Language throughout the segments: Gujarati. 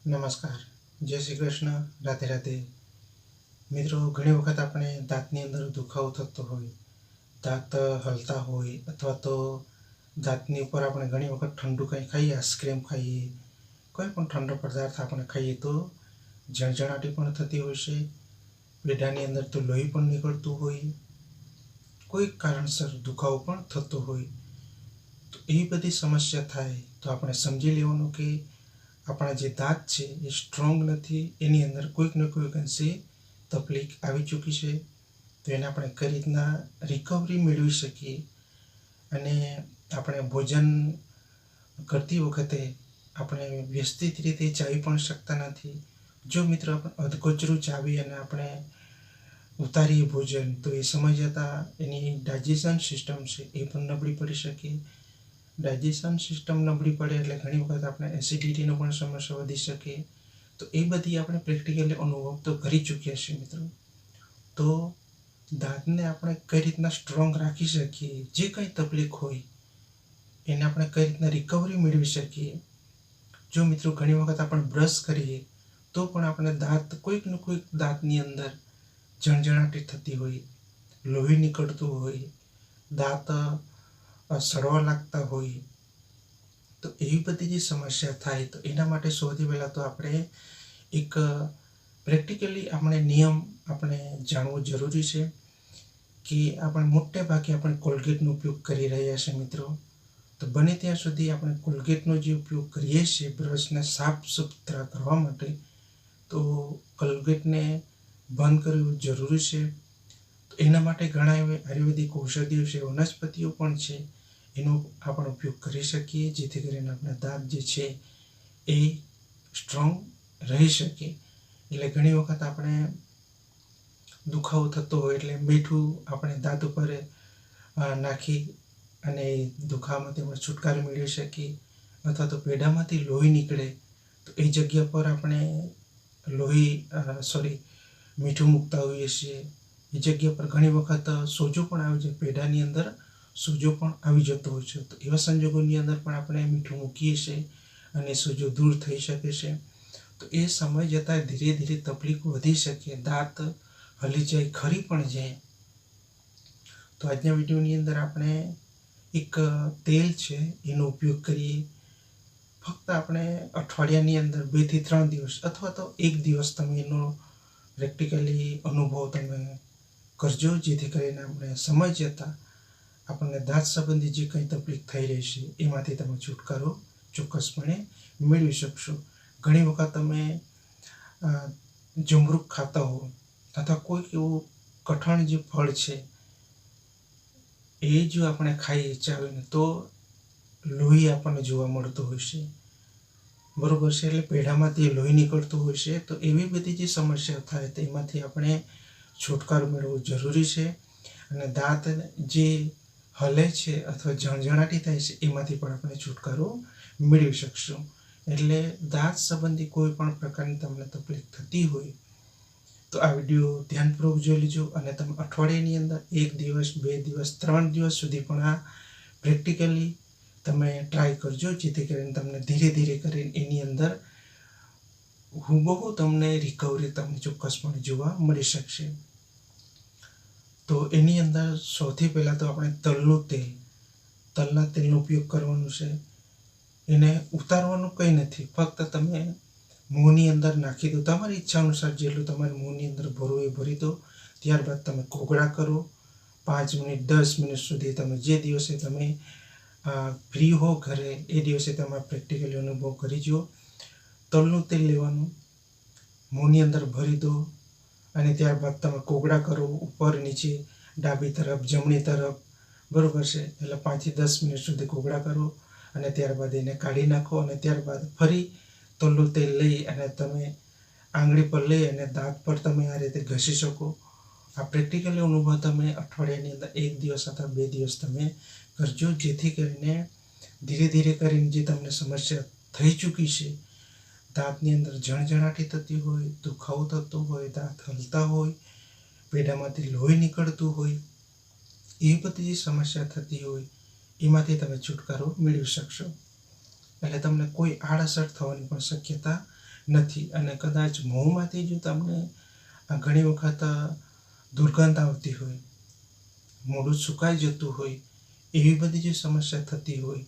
નમસ્કાર, જય શ્રી કૃષ્ણ, રાધે રાધે. મિત્રો, ઘણી વખત આપણે દાંતની અંદર દુખાવો થતો હોય, દાંત હલતા હોય, અથવા તો દાંતની ઉપર આપણે ઘણી વખત ઠંડુ કંઈ ખાઈએ, આઈસ્ક્રીમ ખાઈએ, કોઈ પણ ઠંડો પદાર્થ આપણે ખાઈએ તો જળજળાટી પણ થતી હોય છે. પેઢાની અંદર તો લોહી પણ નીકળતું હોય, કોઈ કારણસર દુખાવો પણ થતો હોય. તો એવી બધી સમસ્યા થાય તો આપણે સમજી લેવાનું કે આપણા જે દાંત છે એ સ્ટ્રોંગ નથી, એની અંદર કોઈક ને કોઈક અંશે તકલીફ આવી ચૂકી છે. તો એને આપણે કઈ રીતના રિકવરી મેળવી શકીએ, અને આપણે ભોજન કરતી વખતે આપણે વ્યવસ્થિત રીતે ચાવી પણ શકતા નથી. જો મિત્રો આપણે અધકચરું ચાવી અને આપણે ઉતારીએ ભોજન, તો એ સમય જતાં એની ડાયજેશન સિસ્ટમ છે એ પણ નબળી પડી શકે. ડાયજેશન સિસ્ટમ નબળી પડે એટલે ઘણી વખત આપણે એસિડિટીનો પણ સમસ્યા વધી શકે. તો એ બધી આપણે પ્રેક્ટિકલી અનુભવ તો કરી ચૂક્યા છીએ મિત્રો. તો દાંતને આપણે કઈ રીતના સ્ટ્રોંગ રાખી શકીએ, જે કંઈ તકલીફ હોય એને આપણે કઈ રીતના રિકવરી મેળવી શકીએ. જો મિત્રો ઘણી વખત આપણે બ્રશ કરીએ તો પણ આપણે દાંત કોઈક ને કોઈક દાંતની અંદર જણજણાટી થતી હોય, લોહી નીકળતું હોય, દાંત સડવા લાગતા હોય. તો એવી બધી જે સમસ્યા થાય તો એના માટે સૌથી પહેલાં તો આપણે એક પ્રેક્ટિકલી આપણે નિયમ આપણે જાણવો જરૂરી છે કે આપણે મોટે ભાગે આપણે કોલગેટનો ઉપયોગ કરી રહ્યા છીએ મિત્રો. તો બને ત્યાં સુધી આપણે કોલગેટનો જે ઉપયોગ કરીએ છીએ બ્રશને સાફ સુથરા કરવા માટે, તો કોલગેટને બંધ કરવું જરૂરી છે. તો એના માટે ઘણા એવા આયુર્વેદિક ઔષધિઓ છે, વનસ્પતિઓ પણ છે, એનો આપણે ઉપયોગ કરી શકીએ, જેથી કરીને આપણા દાંત જે છે એ સ્ટ્રોંગ રહી શકે. એટલે ઘણી વખત આપણે દુખાવો થતો હોય એટલે મીઠું આપણે દાંત ઉપર નાખી અને દુખાવામાંથી આપણે છુટકારો મેળવી શકીએ. અથવા તો પેઢામાંથી લોહી નીકળે તો એ જગ્યા પર આપણે મીઠું મૂકતા હોઈએ છીએ. એ જગ્યા પર ઘણી વખત સોજો પણ આવી જાય, પેઢાની અંદર સોજો પણ આવી જતો હોય છે. તો એવા સંજોગોની અંદર પણ આપણે મીઠું મૂકીએ છીએ અને સોજો દૂર થઈ શકે છે. તો એ સમય જતાં ધીરે ધીરે તકલીફ વધી શકે, દાંત હલી જાય, ખરી પણ જાય. તો આજના વિડીયોની અંદર આપણે એક તેલ છે એનો ઉપયોગ કરીએ. ફક્ત આપણે અઠવાડિયાની અંદર 2 થી 3 દિવસ અથવા તો 1 દિવસ તમે એનો પ્રેક્ટિકલી અનુભવ તમે કરજો, જેથી કરીને આપણે સમય જતાં આપણને દાંત સંબંધી જે કંઈ તકલીફ થઈ રહી છે એમાંથી તમે છુટકારો ચોક્કસપણે મેળવી શકશો. ઘણી વખત તમે જમરૂખ ખાતા હો અથવા કોઈક એવું કઠણ જે ફળ છે એ જો આપણે ખાઈએ ચાવીને તો લોહી આપણને જોવા મળતું હોય છે, બરોબર છે. એટલે પેઢામાંથી લોહી નીકળતું હોય છે. તો એવી બધી જે સમસ્યા થાય તો એમાંથી આપણે છુટકારો મેળવવો જરૂરી છે. અને દાંત જે હલે છે અથવા જણજણાટી થાય છે એમાંથી પણ આપણે છુટકારો મેળવી શકશું. એટલે દાંત સંબંધી કોઈ પણ પ્રકારની તમને તકલીફ થતી હોય તો આ વિડીયો ધ્યાનપૂર્વક જોઈ લેજો, અને તમે અઠવાડિયાની અંદર 1 દિવસ, 2 દિવસ, 3 દિવસ સુધી પણ આ પ્રેક્ટિકલી તમે ટ્રાય કરજો, જેથી કરીને તમને ધીરે ધીરે કરીને એની અંદર હુબહુ તમને રિકવરી તમને ચોક્કસપણે જોવા મળી શકશે. તો એની અંદર સૌથી પહેલાં તો આપણે તલના તેલનો ઉપયોગ કરવાનો છે. એને ઉતારવાનું કંઈ નથી, ફક્ત તમે મોંની અંદર નાખી દો. તમારી ઈચ્છા અનુસાર જેટલું તમારે મોંની અંદર ભરવું એ ભરી દો. ત્યારબાદ તમે કોગળા કરો 5 મિનિટ, 10 મિનિટ સુધી. તમે જે દિવસે તમે ફ્રી હો ઘરે એ દિવસે તમે પ્રેક્ટિકલી અનુભવ કરી જુઓ. તલનું તેલ લેવાનું, મોંની અંદર ભરી દો, અને ત્યારબાદ તમે કોગળા કરો ઉપર નીચે, ડાબી તરફ, જમણી તરફ, બરોબર છે. એટલે 5 થી 10 મિનિટ સુધી કોગળા કરો અને ત્યારબાદ એને કાઢી નાખો. અને ત્યારબાદ ફરી તલનું તેલ લઈ અને તમે આંગળી પર લઈ અને દાંત પર તમે આ રીતે ઘસી શકો. આ પ્રેક્ટિકલી અનુભવ તમે અઠવાડિયાની અંદર 1 દિવસ અથવા 2 દિવસ તમે કરજો, જેથી કરીને ધીરે ધીરે કરીને જે તમને સમસ્યા થઈ ચૂકી છે, દાંતની અંદર જણજણાટી થતી હોય, દુખાવો થતો હોય, દાંત હલતા હોય, પેઢામાંથી લોહી નીકળતું હોય, એ બધી જે સમસ્યા થતી હોય એમાંથી તમે છુટકારો મેળવી શકશો. એટલે તમને કોઈ આડઅસર થવાની પણ શક્યતા નથી. અને કદાચ મોંમાંથી જો તમને ઘણી વખત દુર્ગંધ આવતી હોય, મોઢું સુકાઈ જતું હોય, એવી બધી જો સમસ્યા થતી હોય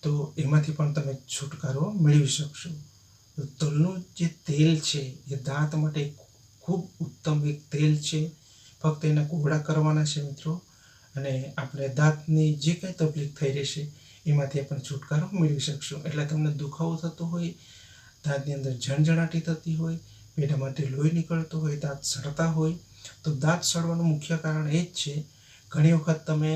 તો એમાંથી પણ તમે છુટકારો મેળવી શકશો. તો તલનું જે તેલ છે એ દાંત માટે ખૂબ ઉત્તમ એક તેલ છે. ફક્ત એના કોગળા કરવાના છે મિત્રો, અને આપણે દાંતની જે કંઈ તકલીફ થઈ રહેશે એમાંથી આપણે છુટકારો મેળવી શકશું. એટલે તમને દુખાવો થતો હોય, દાંતની અંદર ઝણઝણાટી થતી હોય, પેઢામાંથી લોહી નીકળતો હોય, દાંત સડતા હોય, તો દાંત સડવાનું મુખ્ય કારણ એ જ છે. ઘણી વખત તમે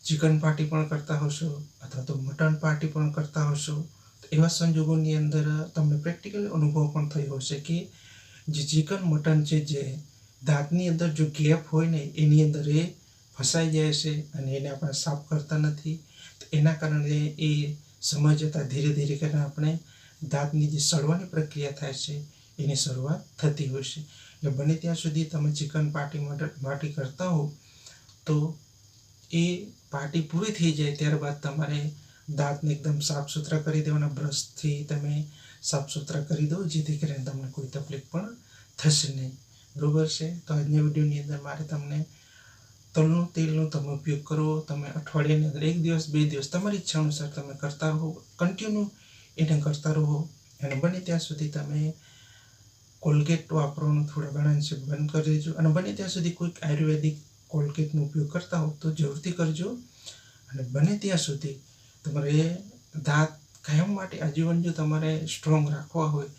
ચિકન પાર્ટી પણ કરતા હશો અથવા તો મટન પાર્ટી પણ કરતા હશો. તો એવા સંજોગોની અંદર તમને પ્રેક્ટિકલી અનુભવ પણ થયો હશે કે જે ચિકન મટન છે, જે દાંતની અંદર જો ગેપ હોય ને એની અંદર એ ફસાઈ જાય છે અને એને આપણે સાફ કરતા નથી. તો એના કારણે એ સમય જતાં ધીરે ધીરે કરીને આપણે દાંતની જે સડવાની પ્રક્રિયા થાય છે એની શરૂઆત થતી હોય છે. એટલે બને ત્યાં સુધી તમે ચિકન પાર્ટી કરતા હો તો એ પાર્ટી પૂરી થઈ જાય ત્યારબાદ તમારે દાંતને એકદમ સાફ સુથરા કરી દેવાના. બ્રશથી તમે સાફ સુથરા કરી દો, જેથી કરીને તમને કોઈ તકલીફ પણ થશે નહીં. બરાબર છે? તો આજના વિડીયોની અંદર મારે તમને તલનું તેલનો તમે ઉપયોગ કરો. તમે અઠવાડિયાની અંદર 1 દિવસ 2 દિવસ તમારી ઈચ્છા અનુસાર તમે કરતા રહો, કન્ટિન્યુ એને કરતા રહો. અને બને ત્યાં સુધી તમે કોલગેટ વાપરવાનું થોડા ઘણા અંશે બંધ કરી દેજો. અને બને ત્યાં સુધી કોઈક આયુર્વેદિક કોલગેટનો ઉપયોગ કરતા હો તો જરૂરથી કરજો. અને બને ત્યાં સુધી તમારે દાંત કાયમ માટે આજીવન જો તમારે સ્ટ્રોંગ રાખવા હોય,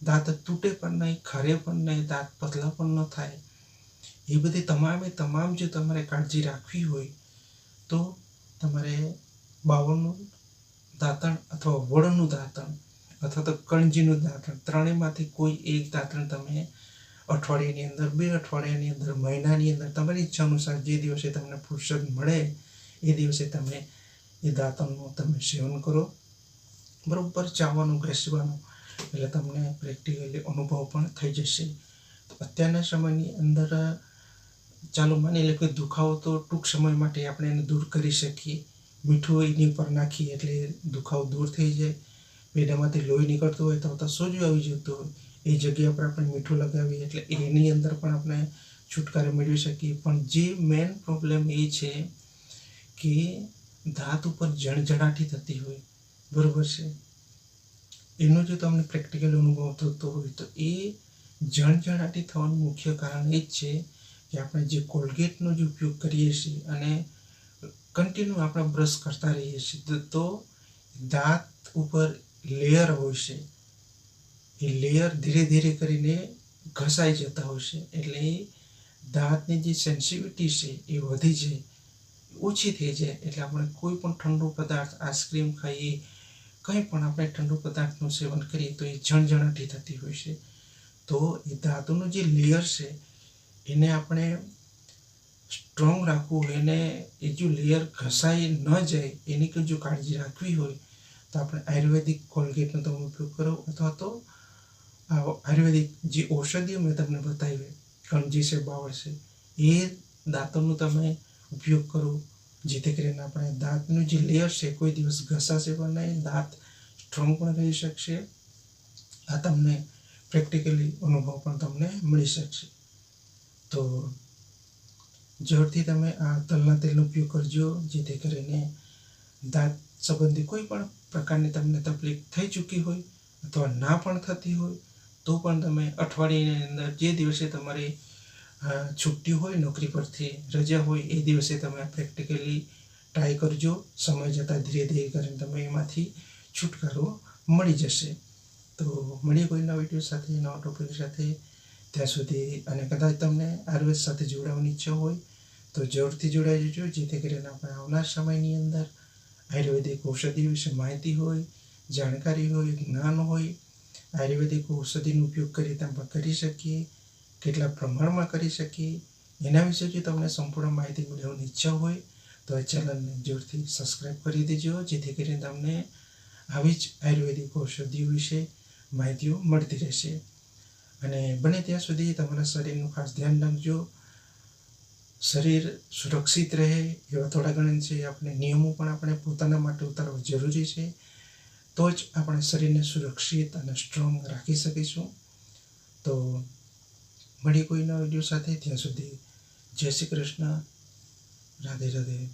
દાંત તૂટે પણ નહીં, ખરે પણ નહીં, દાંત પતલા પણ ન થાય, એ બધી તમામ જો તમારે કાળજી રાખવી હોય તો તમારે બાવળનું દાંતણ અથવા વડનું દાંતણ અથવા તો કણજીનું દાંતણ, ત્રણેયમાંથી કોઈ એક દાંતણ તમે અઠવાડિયાની અંદર, 2 અઠવાડિયાની અંદર, મહિનાની અંદર તમારી ઈચ્છા અનુસાર જે દિવસે તમને ફુરસદ મળે એ દિવસે તમે એ દાંતણનું તમે સેવન કરો. બરાબર ચાવવાનું, ઘસવાનું, એટલે તમને પ્રેક્ટિકલી અનુભવ પણ થઈ જશે. તો અત્યારના સમયની અંદર ચાલો માની લે કે દુખાવો તો ટૂંક સમય માટે આપણે એને દૂર કરી શકીએ. મીઠું એની ઉપર નાખીએ એટલે દુખાવો દૂર થઈ જાય. પેઢામાંથી લોહી નીકળતું હોય તો સોજો આવી જતો હોય, એ જગ્યા પર આપણે મીઠું લગાવીએ એટલે એની અંદર પણ આપણે છુટકારો મેળવી શકીએ. પણ જે મેઇન પ્રોબ્લેમ એ છે કે દાંત ઉપર જણજણાટી થતી હોય, બરાબર છે, એનો જો તમને પ્રેક્ટિકલ અનુભવ થતો હોય તો એ જણજણાટી થવાનું મુખ્ય કારણ એ જ છે કે આપણે જે કોલગેટનો જે ઉપયોગ કરીએ છીએ અને કન્ટિન્યુ આપણે બ્રશ કરતા રહીએ છીએ તો દાંત ઉપર લેયર હોય છે, એ લેયર ધીરે ધીરે કરીને ઘસાઈ જતા હોય છે. એટલે દાંતની જે સેન્સિટિવિટી છે એ વધી જાય, ઓછી થઈ જાય. એટલે આપણે કોઈ પણ ઠંડુ પદાર્થ, આઈસ્ક્રીમ ખાઈએ, કંઈ પણ આપણે ઠંડુ પદાર્થનું સેવન કરીએ તો એ જણજણાટી થતી હોય છે. તો એ ધાતુનું જે લેયર છે એને આપણે સ્ટ્રોંગ રાખવું હોય, એને એ જો લેયર ઘસાઈ ન જાય એની જો કાળજી રાખવી હોય તો આપણે આયુર્વેદિક કોલગેટનો તમે ઉપયોગ કરો અથવા તો આયુર્વેદિક જે ઔષધિઓ મેં તમને બતાવી, કણજી છે, બાવળ છે, એ દાંતણનો તમે ઉપયોગ કરો, જેથી કરીને આપણે દાંતનું જે લેયર છે કોઈ દિવસ ઘસાશે પણ નહીં, દાંત સ્ટ્રોંગ પણ રહી શકશે. આ તમને પ્રેક્ટિકલી અનુભવ પણ તમને મળી શકશે. તો જરૂરથી તમે આ તલના તેલનો ઉપયોગ કરજો, જેથી કરીને દાંત સંબંધી કોઈ પણ પ્રકારની તમને તકલીફ થઈ ચૂકી હોય અથવા ના પણ થતી હોય તો પણ તમે અઠવાડિયાની અંદર જે દિવસે તમારી છુટ્ટી હોય, નોકરી પરથી રજા હોય, એ દિવસે તમે પ્રેક્ટિકલી ટ્રાય કરજો. સમય જતાં ધીરે ધીરે કરીને તમે એમાંથી છુટકારો મળી જશે. તો મળીએ કોઈ નવા વિડીયો સાથે, નવા ટોપિક સાથે. ત્યાં સુધી, અને કદાચ તમને આયુર્વેદ સાથે જોડાવાની ઈચ્છા હોય તો જરૂરથી જોડાઈ જજો, જેથી કરીને આપણે આવનાર સમયની અંદર આયુર્વેદિક ઔષધિ વિશે માહિતી હોય, જાણકારી હોય, જ્ઞાન હોય, આયુર્વેદિક ઔષધિનો ઉપયોગ કરી આપણે કરી શકીએ, કેટલા પ્રમાણમાં કરી શકીએ, એના વિશે જો તમને સંપૂર્ણ માહિતી મેળવવાની ઈચ્છા હોય તો આ ચેનલને જરૂરથી સબસ્ક્રાઈબ કરી દેજો, જેથી કરીને તમને આવી જ આયુર્વેદિક ઔષધિઓ વિશે માહિતીઓ મળતી રહેશે. અને બને ત્યાં સુધી તમારા શરીરનું ખાસ ધ્યાન રાખજો. શરીર સુરક્ષિત રહે એવા થોડા ઘણા છે આપણે નિયમો પણ આપણે પોતાના માટે ઉતારવા જરૂરી છે. તો જ આપણે શરીરને સુરક્ષિત અને સ્ટ્રોંગ રાખી શકીશું. તો મળી કોઈ નવા વિડીયો સાથે, ત્યાં સુધી જય શ્રી કૃષ્ણ, રાધે રાધે.